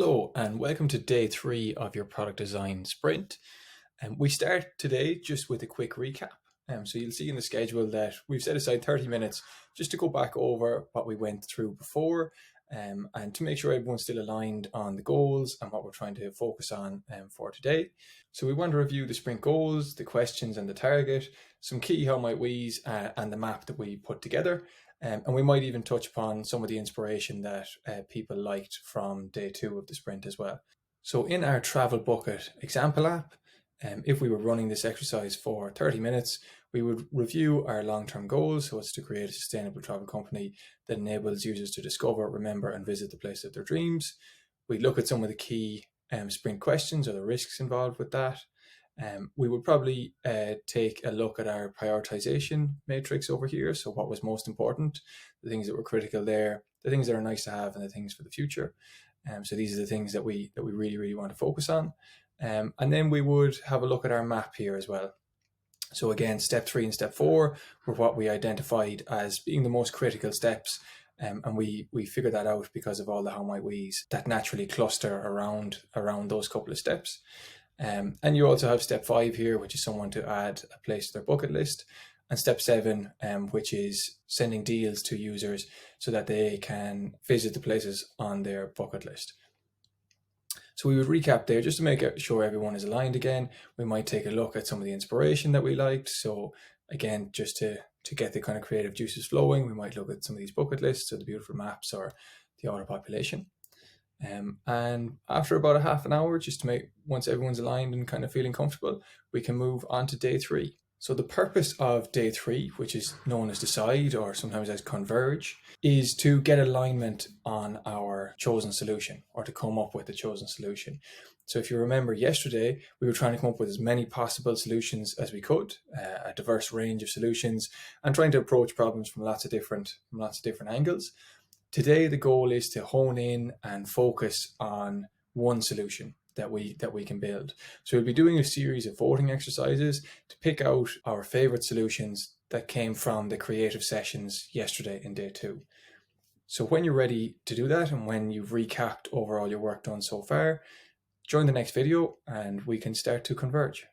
Hello and welcome to day 3 of your product design sprint. We start today just with a quick recap. So you'll see in the schedule that we've set aside 30 minutes just to go back over what we went through before and to make sure everyone's still aligned on the goals and what we're trying to focus on for today. So we want to review the sprint goals, the questions and the target, some key how might we's and the map that we put together. And we might even touch upon some of the inspiration that people liked from day 2 of the sprint as well. So in our travel bucket example app, if we were running this exercise for 30 minutes, we would review our long-term goals. So it's to create a sustainable travel company that enables users to discover, remember, and visit the place of their dreams. We look at some of the key sprint questions or the risks involved with that. We would probably take a look at our prioritization matrix over here. So what was most important, the things that were critical there, the things that are nice to have, and the things for the future. So these are the things that we really want to focus on. And then we would have a look at our map here as well. So again, step 3 and step 4 were what we identified as being the most critical steps. And we figured that out because of all the how might we's that naturally cluster around those couple of steps. And you also have step 5 here, which is someone to add a place to their bucket list, and step 7, which is sending deals to users so that they can visit the places on their bucket list. So we would recap there just to make sure everyone is aligned again. We might take a look at some of the inspiration that we liked. So again, just to get the kind of creative juices flowing, we might look at some of these bucket lists or the beautiful maps or the auto population. And after about a half an hour, just to make, once everyone's aligned and kind of feeling comfortable, we can move on to day 3. So the purpose of day 3, which is known as decide or sometimes as converge, is to get alignment on our chosen solution or to come up with a chosen solution. So if you remember yesterday, we were trying to come up with as many possible solutions as we could, a diverse range of solutions, and trying to approach problems from lots of different angles. Today, the goal is to hone in and focus on one solution that we can build. So we'll be doing a series of voting exercises to pick out our favorite solutions that came from the creative sessions yesterday in day 2. So when you're ready to do that and when you've recapped over all your work done so far, join the next video and we can start to converge.